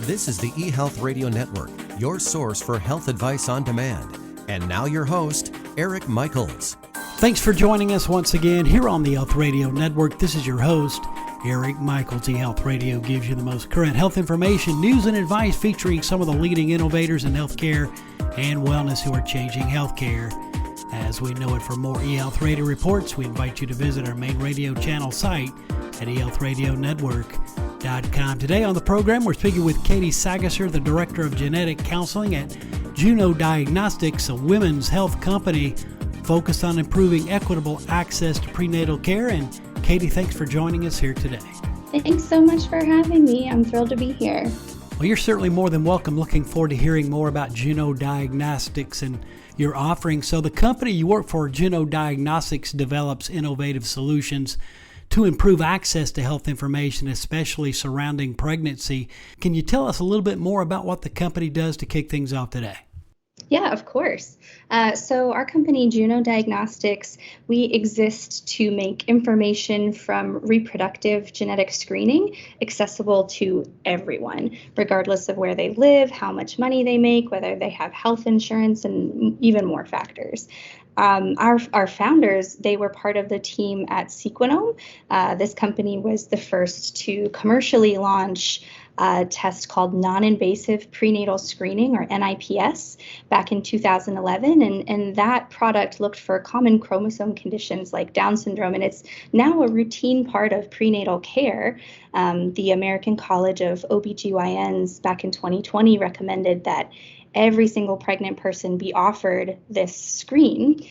This is the eHealth Radio Network, your source for health advice on demand. And now your host, Eric Michaels. Thanks for joining us once again here on the eHealth Radio Network. This is your host, Eric Michaels. eHealth Radio gives you the most current health information, news, and advice featuring some of the leading innovators in healthcare and wellness who are changing healthcare as we know it. For more eHealth Radio reports, we invite you to visit our main radio channel site at eHealthRadioNetwork.com. Today on the program, we're speaking with Katie Sagaser, the Director of Genetic Counseling at Juno Diagnostics, a women's health company focused on improving equitable access to prenatal care. And Katie, thanks for joining us here today. Thanks so much for having me. I'm thrilled to be here. Well, you're certainly more than welcome. Looking forward to hearing more about Juno Diagnostics and your offering. So the company you work for, Juno Diagnostics, develops innovative solutions to improve access to health information, especially surrounding pregnancy. Can you tell us a little bit more about what the company does to kick things off today? Yeah, of course. So our company, Juno Diagnostics, we exist to make information from reproductive genetic screening accessible to everyone, regardless of where they live, how much money they make, whether they have health insurance, and even more factors. Our founders, they were part of the team at Sequinome. This company was the first to commercially launch a test called non-invasive prenatal screening, or NIPS, back in 2011. And that product looked for common chromosome conditions like Down syndrome, and it's now a routine part of prenatal care. The American College of OBGYNs back in 2020 recommended that every single pregnant person be offered this screen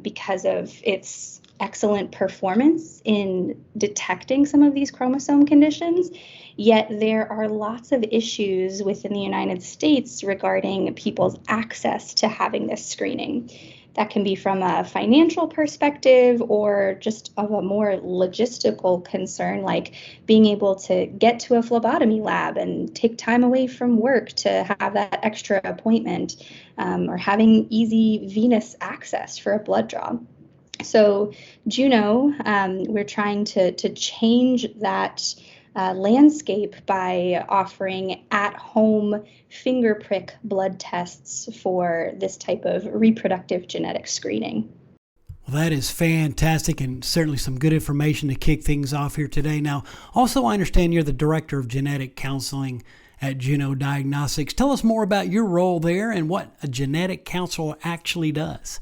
because of its excellent performance in detecting some of these chromosome conditions. Yet there are lots of issues within the United States regarding people's access to having this screening. That can be from a financial perspective or just of a more logistical concern, like being able to get to a phlebotomy lab and take time away from work to have that extra appointment, or having easy venous access for a blood draw. So Juno, we're trying to change that landscape by offering at-home finger prick blood tests for this type of reproductive genetic screening. Well, that is fantastic, and certainly some good information to kick things off here today. Now, also, I understand you're the Director of Genetic Counseling at Juno Diagnostics. Tell us more about your role there and what a genetic counselor actually does.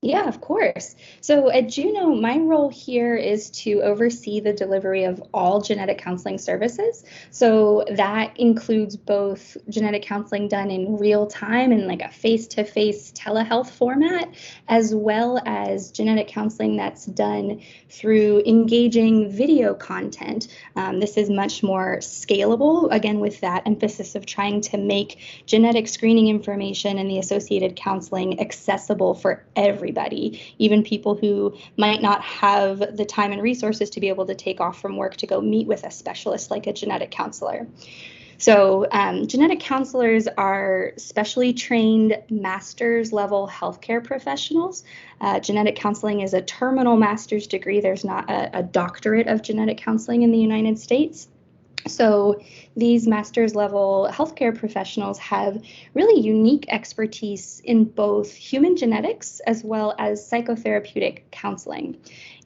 Yeah, of course. So at Juno, my role here is to oversee the delivery of all genetic counseling services. So that includes both genetic counseling done in real time in like a face-to-face telehealth format, as well as genetic counseling that's done through engaging video content. This is much more scalable, again, with that emphasis of trying to make genetic screening information and the associated counseling accessible for everybody, even people who might not have the time and resources to be able to take off from work to go meet with a specialist like a genetic counselor. So genetic counselors are specially trained master's level healthcare professionals. Genetic counseling is a terminal master's degree. There's not a doctorate of genetic counseling in the United States. So these master's level healthcare professionals have really unique expertise in both human genetics as well as psychotherapeutic counseling.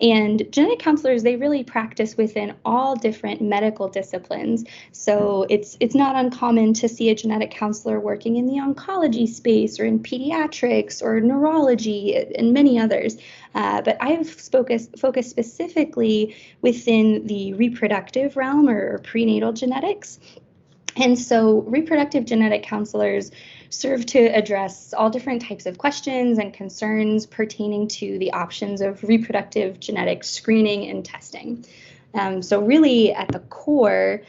And genetic counselors, they really practice within all different medical disciplines. So it's not uncommon to see a genetic counselor working in the oncology space or in pediatrics or neurology and many others. But I've focused specifically within the reproductive realm or prenatal genetics. And so reproductive genetic counselors serve to address all different types of questions and concerns pertaining to the options of reproductive genetic screening and testing. So really at the core,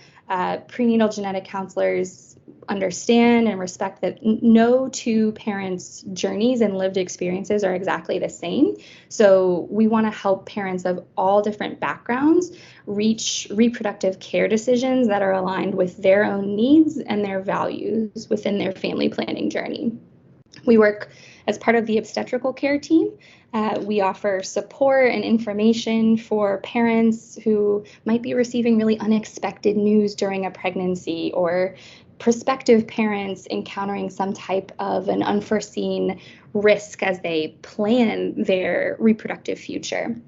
prenatal genetic counselors understand and respect that no two parents' journeys and lived experiences are exactly the same. So we want to help parents of all different backgrounds reach reproductive care decisions that are aligned with their own needs and their values within their family planning journey. We work as part of the obstetrical care team. We offer support and information for parents who might be receiving really unexpected news during a pregnancy, or prospective parents encountering some type of an unforeseen risk as they plan their reproductive future.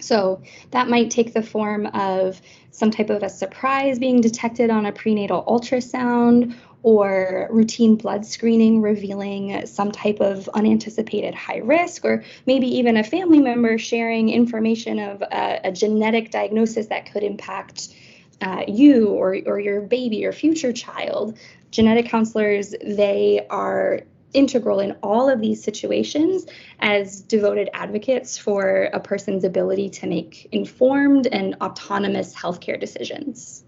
So that might take the form of some type of a surprise being detected on a prenatal ultrasound, or routine blood screening revealing some type of unanticipated high risk, or maybe even a family member sharing information of a genetic diagnosis that could impact you or your baby or future child. Genetic counselors, they are integral in all of these situations as devoted advocates for a person's ability to make informed and autonomous healthcare decisions.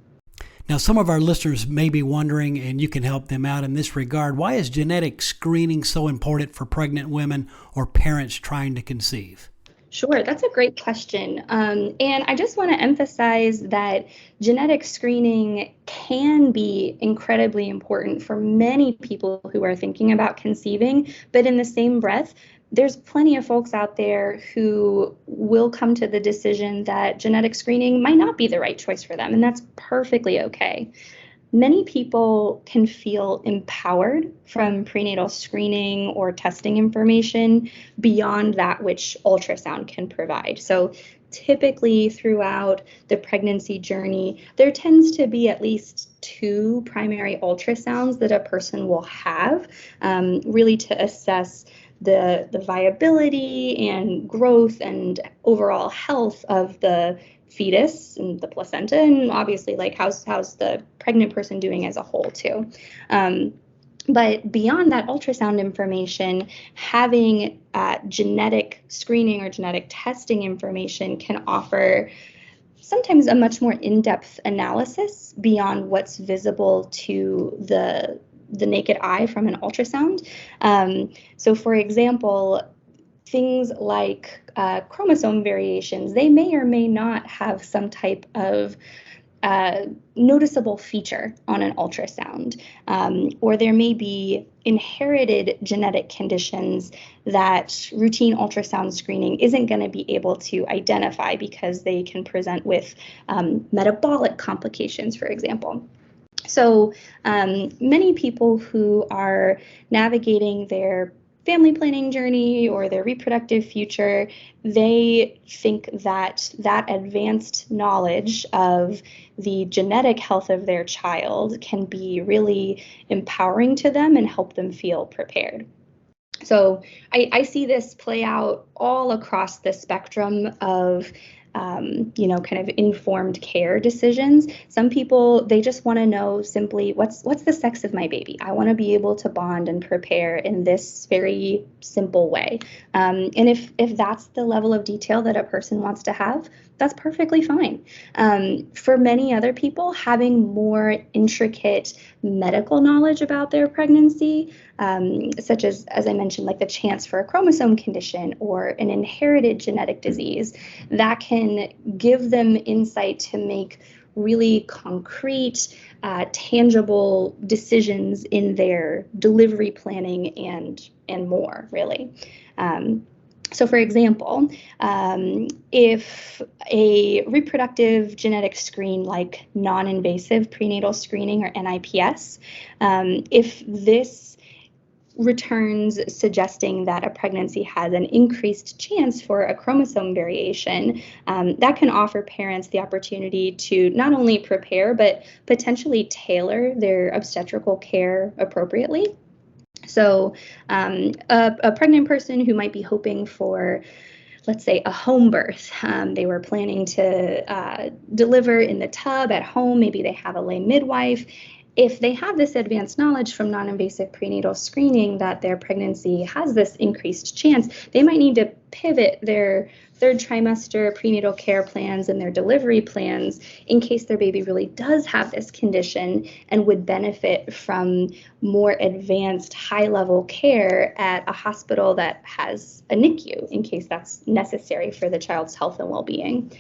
Now, some of our listeners may be wondering, and you can help them out in this regard, why is genetic screening so important for pregnant women or parents trying to conceive? Sure, that's a great question. And I just want to emphasize that genetic screening can be incredibly important for many people who are thinking about conceiving, but in the same breath, there's plenty of folks out there who will come to the decision that genetic screening might not be the right choice for them, and that's perfectly okay. Many people can feel empowered from prenatal screening or testing information beyond that which ultrasound can provide. So typically throughout the pregnancy journey, there tends to be at least 2 primary ultrasounds that a person will have, really to assess the viability and growth and overall health of the fetus and the placenta, and obviously like how's the pregnant person doing as a whole too. But beyond that ultrasound information, having genetic screening or genetic testing information can offer sometimes a much more in-depth analysis beyond what's visible to the naked eye from an ultrasound. So for example, things like chromosome variations, they may or may not have some type of noticeable feature on an ultrasound, or there may be inherited genetic conditions that routine ultrasound screening isn't going to be able to identify because they can present with metabolic complications, for example. So many people who are navigating their family planning journey or their reproductive future, they think that advanced knowledge of the genetic health of their child can be really empowering to them and help them feel prepared. So I see this play out all across the spectrum of kind of informed care decisions. Some people, they just want to know simply what's the sex of my baby. I want to be able to bond and prepare in this very simple way. And if that's the level of detail that a person wants to have, that's perfectly fine. For many other people, having more intricate medical knowledge about their pregnancy, such as I mentioned, like the chance for a chromosome condition or an inherited genetic disease, that can give them insight to make really concrete, tangible decisions in their delivery planning and more, really. So for example, if a reproductive genetic screen like non-invasive prenatal screening or NIPS, if this returns suggesting that a pregnancy has an increased chance for a chromosome variation, that can offer parents the opportunity to not only prepare, but potentially tailor their obstetrical care appropriately. So a pregnant person who might be hoping for, let's say, a home birth, they were planning to deliver in the tub at home, maybe they have a lay midwife. If they have this advanced knowledge from non-invasive prenatal screening that their pregnancy has this increased chance, they might need to pivot their third trimester prenatal care plans and their delivery plans in case their baby really does have this condition and would benefit from more advanced high-level care at a hospital that has a NICU in case that's necessary for the child's health and well-being.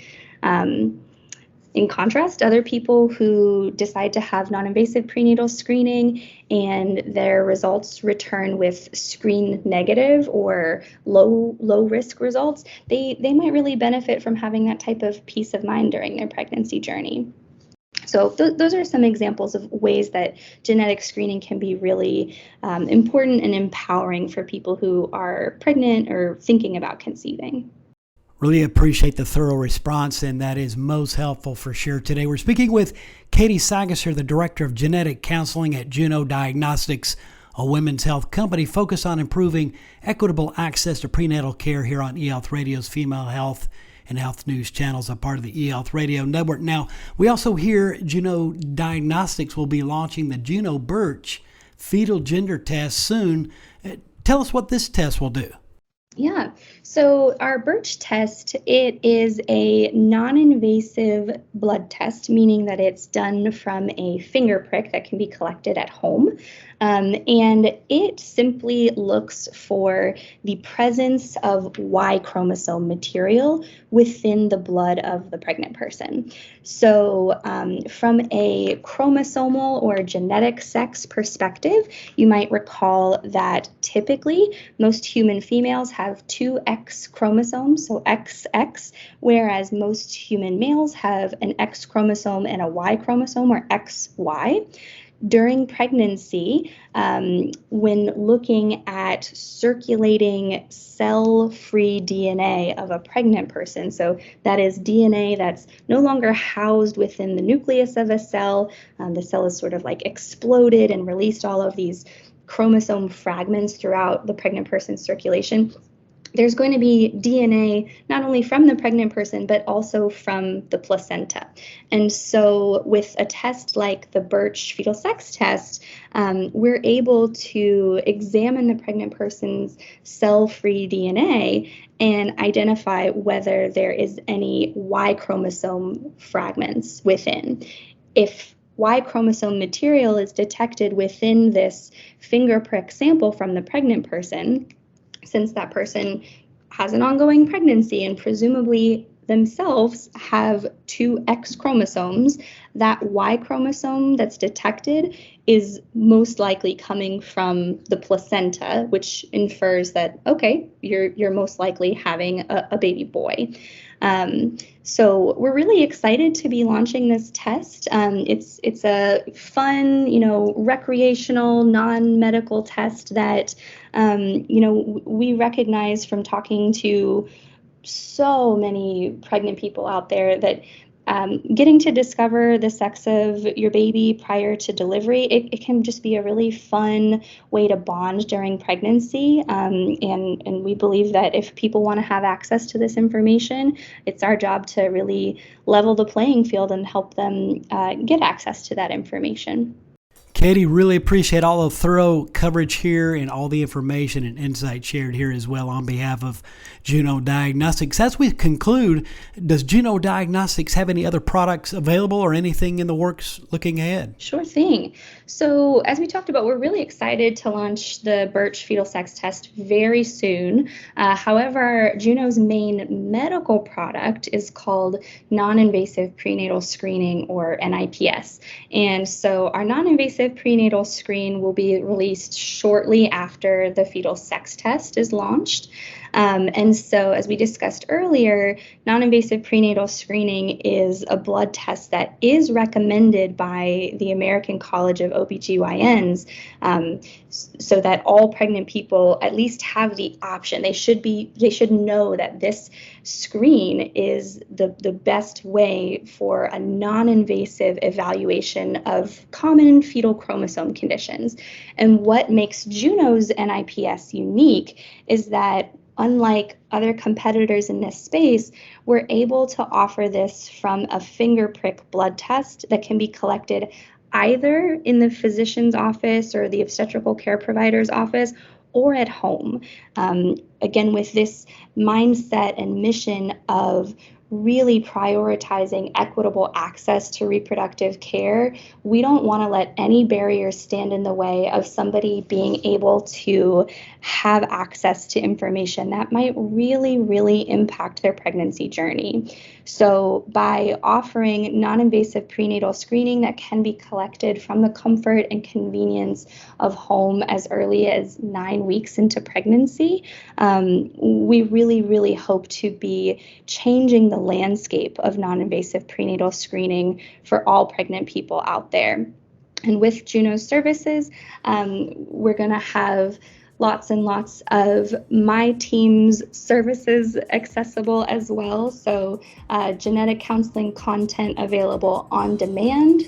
In contrast, other people who decide to have non-invasive prenatal screening and their results return with screen negative or low risk results, they might really benefit from having that type of peace of mind during their pregnancy journey. So those are some examples of ways that genetic screening can be really important and empowering for people who are pregnant or thinking about conceiving. Really appreciate the thorough response, and that is most helpful for sure today. We're speaking with Katie Sagaser, the Director of Genetic Counseling at Juno Diagnostics, a women's health company focused on improving equitable access to prenatal care here on eHealth Radio's Female Health and Health News channels, a part of the eHealth Radio Network. Now, we also hear Juno Diagnostics will be launching the Juno Birch fetal gender test soon. Tell us what this test will do. Yeah, so our Birch test, it is a non-invasive blood test, meaning that it's done from a finger prick that can be collected at home. And it simply looks for the presence of Y chromosome material within the blood of the pregnant person. So from a chromosomal or genetic sex perspective, you might recall that typically most human females have two X chromosomes, so XX, whereas most human males have an X chromosome and a Y chromosome, or XY. During pregnancy, when looking at circulating cell-free DNA of a pregnant person, so that is DNA that's no longer housed within the nucleus of a cell, the cell is sort of like exploded and released all of these chromosome fragments throughout the pregnant person's circulation. There's going to be DNA not only from the pregnant person, but also from the placenta. And so with a test like the Birch fetal sex test, we're able to examine the pregnant person's cell-free DNA and identify whether there is any Y chromosome fragments within. If Y chromosome material is detected within this finger prick sample from the pregnant person, since that person has an ongoing pregnancy and presumably themselves have two X chromosomes, that Y chromosome that's detected is most likely coming from the placenta, which infers that, okay, you're most likely having a baby boy. So we're really excited to be launching this test. It's a fun, recreational, non-medical test that, we recognize from talking to so many pregnant people out there that getting to discover the sex of your baby prior to delivery, it can just be a really fun way to bond during pregnancy. And we believe that if people want to have access to this information, it's our job to really level the playing field and help them get access to that information. Katie, really appreciate all the thorough coverage here and all the information and insight shared here as well on behalf of Juno Diagnostics. As we conclude, does Juno Diagnostics have any other products available or anything in the works looking ahead? Sure thing. So as we talked about, we're really excited to launch the Birch fetal sex test very soon. However, Juno's main medical product is called non-invasive prenatal screening, or NIPS. And so our non-invasive prenatal screen will be released shortly after the fetal sex test is launched. And so, as we discussed earlier, non-invasive prenatal screening is a blood test that is recommended by the American College of OBGYNs, so that all pregnant people at least have the option. They should know that this screen is the best way for a non-invasive evaluation of common fetal chromosome conditions. And what makes Juno's NIPS unique is that, unlike other competitors in this space, we're able to offer this from a finger prick blood test that can be collected either in the physician's office or the obstetrical care provider's office or at home. Again, with this mindset and mission of really prioritizing equitable access to reproductive care, we don't want to let any barriers stand in the way of somebody being able to have access to information that might really, really impact their pregnancy journey. So by offering non-invasive prenatal screening that can be collected from the comfort and convenience of home as early as 9 weeks into pregnancy, we really, really hope to be changing the landscape of non-invasive prenatal screening for all pregnant people out there. And with Juno's services, we're going to have lots and lots of my team's services accessible as well. So genetic counseling content available on demand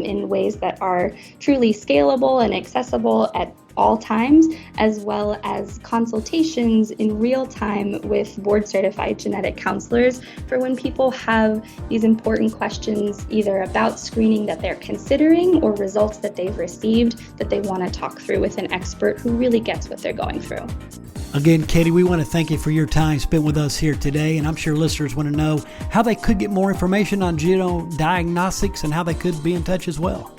in ways that are truly scalable and accessible at all times, as well as consultations in real time with board-certified genetic counselors for when people have these important questions either about screening that they're considering or results that they've received that they want to talk through with an expert who really gets what they're going through. Again, Katie, we want to thank you for your time spent with us here today, and I'm sure listeners want to know how they could get more information on Juno Diagnostics and how they could be in touch as well.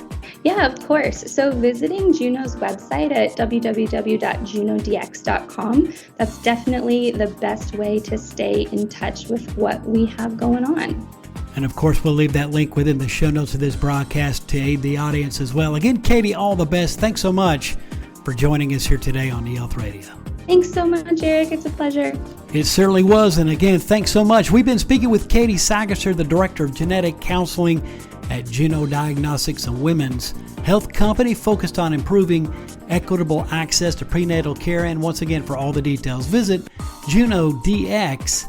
Yeah, of course. So visiting Juno's website at www.junodx.com, that's definitely the best way to stay in touch with what we have going on. And of course, we'll leave that link within the show notes of this broadcast to aid the audience as well. Again, Katie, all the best. Thanks so much for joining us here today on eHealth Radio. Thanks so much, Eric. It's a pleasure. It certainly was. And again, thanks so much. We've been speaking with Katie Sagaser, the Director of Genetic Counseling at Juno Diagnostics, a women's health company focused on improving equitable access to prenatal care. And once again, for all the details, visit junodx.com.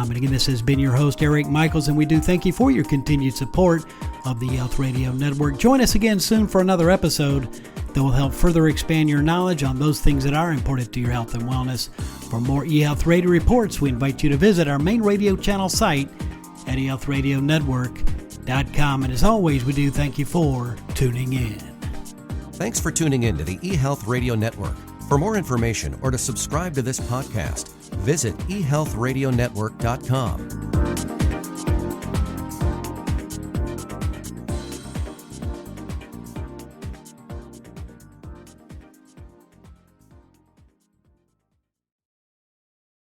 And again, this has been your host, Eric Michaels, and we do thank you for your continued support of the eHealth Radio Network. Join us again soon for another episode that will help further expand your knowledge on those things that are important to your health and wellness. For more eHealth Radio reports, we invite you to visit our main radio channel site at eHealthRadioNetwork.com. And as always, we do thank you for tuning in. Thanks for tuning in to the eHealth Radio Network. For more information or to subscribe to this podcast, visit eHealthRadioNetwork.com.